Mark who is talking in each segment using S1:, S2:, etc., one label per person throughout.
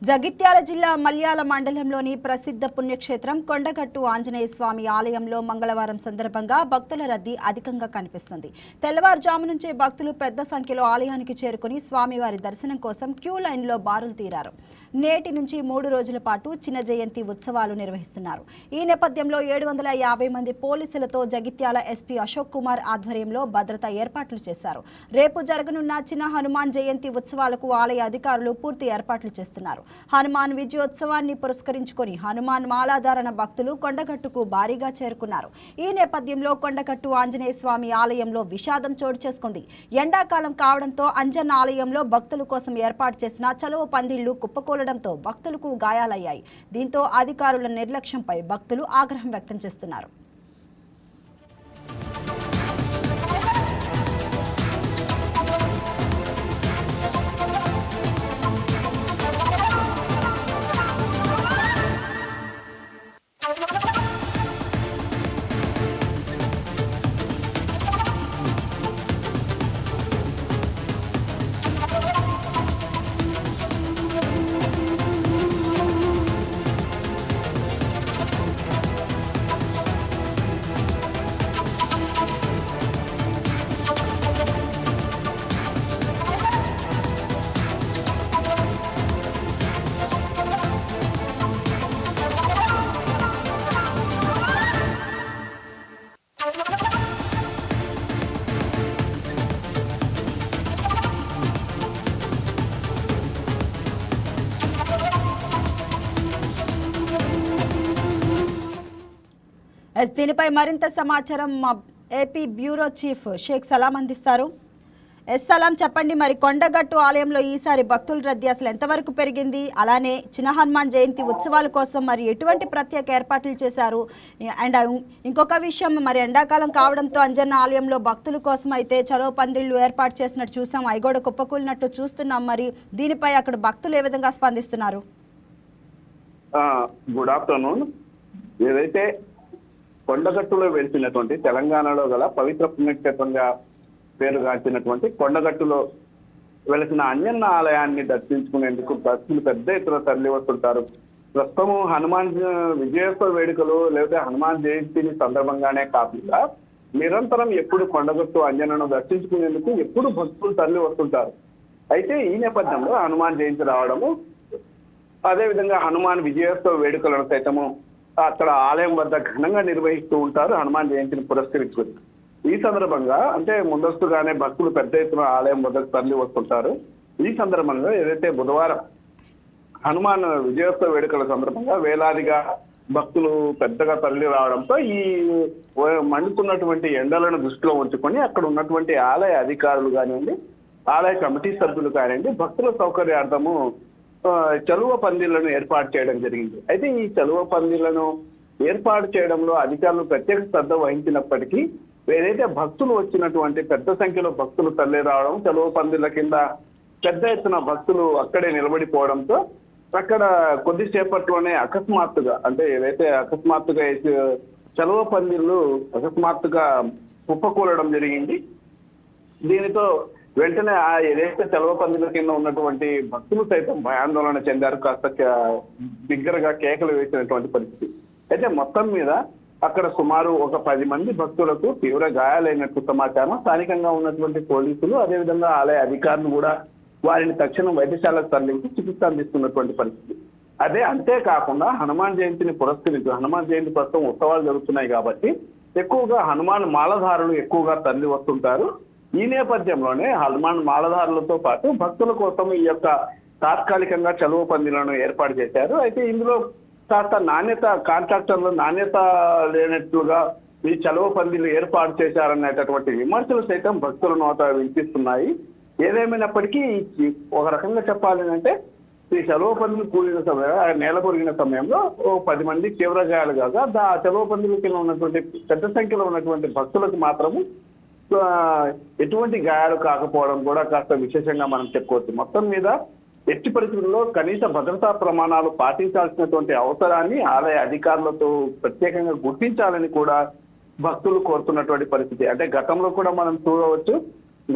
S1: జగిత్యాల జిల్లా మల్యాల మండలంలోని ప్రసిద్ధ పుణ్యక్షేత్రం కొండగట్టు ఆంజనేయ స్వామి ఆలయంలో మంగళవారం సందర్భంగా భక్తుల రద్దీ అధికంగా కనిపిస్తుంది. తెల్లవారుజాము నుంచే భక్తులు పెద్ద సంఖ్యలో ఆలయానికి చేరుకుని స్వామివారి దర్శనం కోసం క్యూ లైన్లో బారులు తీరారు. నేటి నుంచి 3 రోజుల పాటు చిన్న జయంతి ఉత్సవాలు నిర్వహిస్తున్నారు. ఈ నేపథ్యంలో 750 మంది పోలీసులతో జగిత్యాల ఎస్పీ అశోక్ కుమార్ ఆధ్వర్యంలో భద్రతా ఏర్పాట్లు చేశారు. రేపు జరగనున్న చిన్న హనుమాన్ జయంతి ఉత్సవాలకు ఆలయ అధికారులు పూర్తి ఏర్పాట్లు చేస్తున్నారు. హనుమాన్ విజయోత్సవాన్ని పురస్కరించుకొని హనుమాన్ మాలాధారణ భక్తులు కొండగట్టుకు భారీగా చేరుకున్నారు. ఈ నేపథ్యంలో కొండగట్టు ఆంజనేయ స్వామి ఆలయంలో విషాదం చోటు చేసుకుంది. ఎండాకాలం కావడంతో అంజన్న ఆలయంలో భక్తుల కోసం ఏర్పాటు చేసిన చలువ పందిళ్లు కుప్పకూలడంతో భక్తులకు గాయాలయ్యాయి. దీంతో అధికారుల నిర్లక్ష్యంపై భక్తులు ఆగ్రహం వ్యక్తం చేస్తున్నారు. దీనిపై మరింత సమాచారం మా ఏపీ బ్యూరో చీఫ్ షేక్ సలాం అందిస్తారు. సలాం, చెప్పండి, మరి కొండగట్టు ఆలయంలో ఈసారి భక్తుల రద్దీ అసలు ఎంతవరకు పెరిగింది? అలానే చిన్న హనుమాన్ జయంతి ఉత్సవాల కోసం మరి ఎటువంటి ప్రత్యేక ఏర్పాట్లు చేశారు? అండ్ ఇంకొక విషయం, మరి ఎండాకాలం కావడంతో అంజన్న ఆలయంలో భక్తుల కోసం అయితే చలో పందిళ్లు ఏర్పాటు చేసినట్టు చూసాం, ఐగోడ కుప్పకూలినట్టు చూస్తున్నాం. మరి దీనిపై అక్కడ భక్తులు ఏ విధంగా స్పందిస్తున్నారు?
S2: Good afternoon. ఏదైతే కొండగట్టులో వెలిసినటువంటి తెలంగాణలో గల పవిత్ర పుణ్యక్షేత్రంగా పేరుగాంచినటువంటి కొండగట్టులో వెలిసిన అంజన్న ఆలయాన్ని దర్శించుకునేందుకు భక్తులు పెద్ద ఎత్తున తరలి వస్తుంటారు. ప్రస్తుతం హనుమాన్ విజయోత్సవ వేడుకలు లేదా హనుమాన్ జయంతిని సందర్భంగానే కాకుండా నిరంతరం ఎప్పుడు కొండగట్టు అంజనను దర్శించుకునేందుకు ఎప్పుడు భక్తులు తరలి వస్తుంటారు. అయితే ఈ నేపథ్యంలో హనుమాన్ జయంతి రావడము, అదేవిధంగా హనుమాన్ విజయోత్సవ వేడుకలను సైతము అక్కడ ఆలయం వద్ద ఘనంగా నిర్వహిస్తూ ఉంటారు హనుమాన్ జయంతిని పురస్కరించుకుని. ఈ సందర్భంగా అంటే ముందస్తుగానే భక్తులు పెద్ద ఎత్తున ఆలయం వద్దకు తరలి వస్తుంటారు. ఈ సందర్భంగా ఏదైతే బుధవారం హనుమాన్ విజయోత్సవ వేడుకల సందర్భంగా వేలాదిగా భక్తులు పెద్దగా తరలి రావడంతో ఈ మండుతున్నటువంటి ఎండలను దృష్టిలో ఉంచుకొని అక్కడ ఉన్నటువంటి ఆలయ అధికారులు కానివ్వండి, ఆలయ కమిటీ సభ్యులు కానివ్వండి, భక్తుల సౌకర్యార్థము చలువ పందిళ్లను ఏర్పాటు చేయడం జరిగింది. అయితే ఈ చలువ పందిళ్లను ఏర్పాటు చేయడంలో అధికారులు ప్రత్యేక శ్రద్ధ వహించినప్పటికీ ఏదైతే భక్తులు వచ్చినటువంటి పెద్ద సంఖ్యలో భక్తులు తరలి రావడం, చలువ పందిళ్ల కింద పెద్ద ఎత్తున భక్తులు అక్కడే నిలబడిపోవడంతో అక్కడ కొద్దిసేపట్లోనే అకస్మాత్తుగా అంటే ఏదైతే అకస్మాత్తుగా చలువ పందిళ్లు అకస్మాత్తుగా కుప్పకూలడం జరిగింది. దీనితో వెంటనే ఏదైతే చలువ పందిల కింద ఉన్నటువంటి భక్తులు సైతం భయాందోళన చెందారు, కాస్త బిగ్గరగా కేకలు వేసినటువంటి పరిస్థితి. అయితే మొత్తం మీద అక్కడ సుమారు ఒక 10 మంది భక్తులకు తీవ్ర గాయాలైనట్టు సమాచారం. స్థానికంగా ఉన్నటువంటి పోలీసులు అదేవిధంగా ఆలయ అధికారులు కూడా వారిని తక్షణం వైద్యశాలకు తరలించి చికిత్స అందిస్తున్నటువంటి పరిస్థితి. అంతేకాకుండా హనుమాన్ జయంతిని పురస్కరించి హనుమాన్ జయంతి ప్రస్తుతం ఉత్సవాలు జరుగుతున్నాయి కాబట్టి ఎక్కువగా హనుమాన్ మాలధారులు ఎక్కువగా తరలి వస్తుంటారు. ఈ నేపథ్యంలోనే హనుమాన్ మాలధారులతో పాటు భక్తుల కోసం ఈ యొక్క తాత్కాలికంగా చలువ పందిళ్లను ఏర్పాటు చేశారు. అయితే ఇందులో కాస్త కాంట్రాక్టర్లు నాణ్యత లేనట్లుగా ఈ చలువ పందిళ్లు ఏర్పాటు చేశారనేటటువంటి విమర్శలు సైతం భక్తుల నోట వినిపిస్తున్నాయి. ఏదేమైనప్పటికీ ఒక రకంగా చెప్పాలి అంటే ఈ చలువ పందిలు కూలిన సమయంలో నేల కొరిగిన సమయంలో 10 మంది తీవ్ర గాయాలు కాగా ఆ చలువ పందిల కింద ఉన్నటువంటి పెద్ద సంఖ్యలో ఉన్నటువంటి భక్తులకు మాత్రము ఎటువంటి గాయాలు కాకపోవడం కూడా కాస్త విశేషంగా మనం చెప్పుకోవచ్చు. మొత్తం మీద ఎట్టి పరిస్థితుల్లో కనీస భద్రతా ప్రమాణాలు పాటించాల్సినటువంటి అవసరాన్ని ఆలయ అధికారులతో ప్రత్యేకంగా గుర్తించాలని కూడా భక్తులు కోరుతున్నటువంటి పరిస్థితి. అంటే గతంలో కూడా మనం చూడవచ్చు,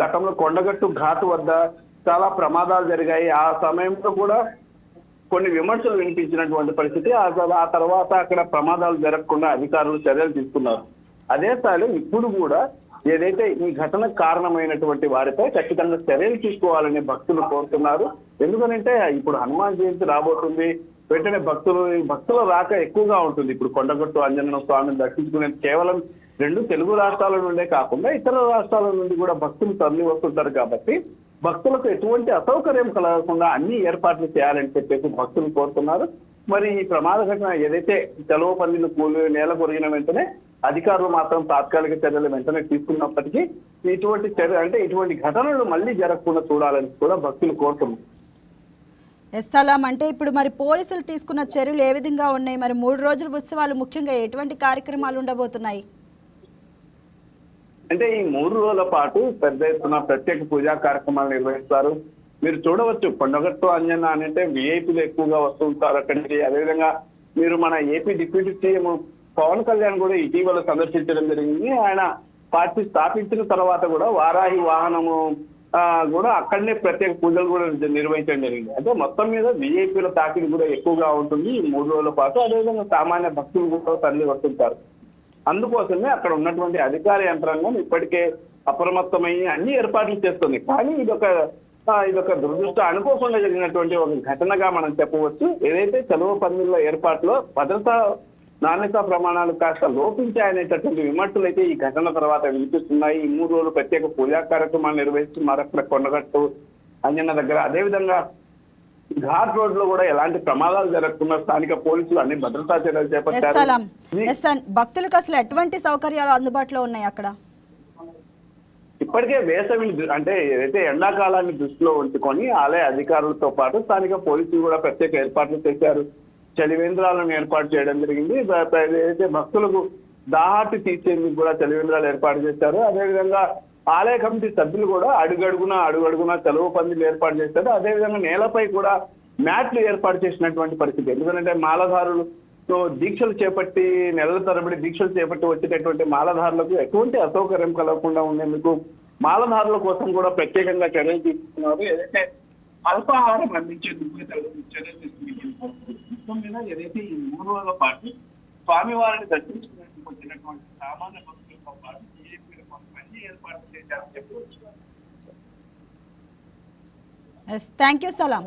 S2: గతంలో కొండగట్టు ఘాట్ వద్ద చాలా ప్రమాదాలు జరిగాయి. ఆ సమయంలో కూడా కొన్ని విమర్శలు వినిపించినటువంటి పరిస్థితి. ఆ తర్వాత అక్కడ ప్రమాదాలు జరగకుండా అధికారులు చర్యలు తీసుకున్నారు. అదే స్థాయిలో ఇప్పుడు కూడా ఏదైతే ఈ ఘటనకు కారణమైనటువంటి వారిపై ఖచ్చితంగా చర్యలు తీసుకోవాలని భక్తులు కోరుతున్నారు. ఎందుకంటే ఇప్పుడు హనుమాన్ జయంతి రాబోతుంది. వెంటనే భక్తుల రాక ఎక్కువగా ఉంటుంది. ఇప్పుడు కొండగట్టు ఆంజనేయ స్వామిని దర్శించుకునే కేవలం 2 తెలుగు రాష్ట్రాల నుండే కాకుండా ఇతర రాష్ట్రాల నుండి కూడా భక్తులు తరలి వస్తుంటారు. కాబట్టి భక్తులకు ఎటువంటి అసౌకర్యం కలగకుండా అన్ని ఏర్పాట్లు చేయాలని చెప్పేసి భక్తులు కోరుతున్నారు. మరి ఈ ప్రమాద ఘటన ఏదైతే సెలవు పందిలు నేల కొరిగిన వెంటనే అధికారులు మాత్రం తాత్కాలిక చర్యలు వెంటనే తీసుకున్నప్పటికీ ఇటువంటి ఘటనలు మళ్ళీ జరగకుండా చూడాలని కూడా భక్తులు కోరుతున్నారు.
S1: స్థలం అంటే ఇప్పుడు మరి పోలీసులు తీసుకున్న చర్యలు ఏ విధంగా ఉన్నాయి? మరి 3 రోజుల ఉత్సవాలు ముఖ్యంగా ఎటువంటి కార్యక్రమాలు ఉండబోతున్నాయి?
S2: అంటే ఈ 3 రోజుల పాటు పెద్ద ఎత్తున ప్రత్యేక పూజా కార్యక్రమాలు నిర్వహిస్తారు. మీరు చూడవచ్చు కొండగట్టు అంజన్న అంటే విఐపీలు ఎక్కువగా వస్తూ ఉంటారు అక్కడికి. అదేవిధంగా మీరు మన AP deputy CM Pawan Kalyan కూడా ఇటీవల సందర్శించడం జరిగింది. ఆయన పార్టీ స్థాపించిన తర్వాత కూడా వారాహి వాహనము కూడా అక్కడనే ప్రత్యేక పూజలు కూడా నిర్వహించడం జరిగింది. అంటే మొత్తం మీద విఐపీల తాకిడి కూడా ఎక్కువగా ఉంటుంది ఈ 3 రోజుల పాటు. అదేవిధంగా సామాన్య భక్తులు కూడా తరలి వస్తుంటారు. అందుకోసమే అక్కడ ఉన్నటువంటి అధికార యంత్రాంగం ఇప్పటికే అప్రమత్తమై అన్ని ఏర్పాట్లు చేస్తుంది. కానీ ఇదొక దురదృష్ట అనుకోకుండా జరిగినటువంటి ఒక ఘటనగా మనం చెప్పవచ్చు. ఏదైతే సెలవు పందిళ్ళ ఏర్పాట్లో భద్రతా నాణ్యతా ప్రమాణాలు కాస్త లోపించాయనేటటువంటి విమర్శలు అయితే ఈ ఘటన తర్వాత వినిపిస్తున్నాయి. ఈ 3 రోజులు ప్రత్యేక పూజా కార్యక్రమాలు నిర్వహిస్తున్నారు అక్కడ కొండగట్టు అంజన్న దగ్గర. అదేవిధంగా ఘాట్ రోడ్ లో కూడా ఎలాంటి ప్రమాదాలు జరగకుండా స్థానిక పోలీసులు అన్ని భద్రతా చర్యలు చేపట్టారు.
S1: భక్తులకు అసలు ఎటువంటి సౌకర్యాలు అందుబాటులో ఉన్నాయి అక్కడ?
S2: ఇప్పటికే వేసవిని అంటే ఏదైతే ఎండాకాలాన్ని దృష్టిలో ఉంచుకొని ఆలయ అధికారులతో పాటు స్థానిక పోలీసులు కూడా ప్రత్యేక ఏర్పాట్లు చేశారు. చలివేంద్రాలను ఏర్పాటు చేయడం జరిగింది. ఏదైతే భక్తులకు దాహార్తి తీర్చేందుకు కూడా చలివేంద్రాలు ఏర్పాటు చేశారు. అదేవిధంగా ఆలయ కమిటీ సభ్యులు కూడా అడుగడుగునా సెలవు పందిలు ఏర్పాటు చేశారు. అదేవిధంగా నేలపై కూడా మ్యాట్లు ఏర్పాటు చేసినటువంటి పరిస్థితి. ఎందుకంటే మాలధారులు దీక్షలు చేపట్టి నెలల తరబడి దీక్షలు చేపట్టి వచ్చేటటువంటి మాలధారులకు ఎటువంటి అసౌకర్యం కలగకుండా ఉండేందుకు మాలధారుల కోసం కూడా ప్రత్యేకంగా చర్యలు తీసుకున్నారు. ఏదైతే అల్పాహారం అందించేందుకు చర్యలు తీసుకున్నారు. ఏదైతే ఈ 3 రోజుల పాటు స్వామివారిని దర్శించుకునేందుకు వచ్చినటువంటి సామాన్య భక్తులతో పాటు అన్ని ఏర్పాట్లు చేశారని చెప్పవచ్చు.
S1: Thank you Salam.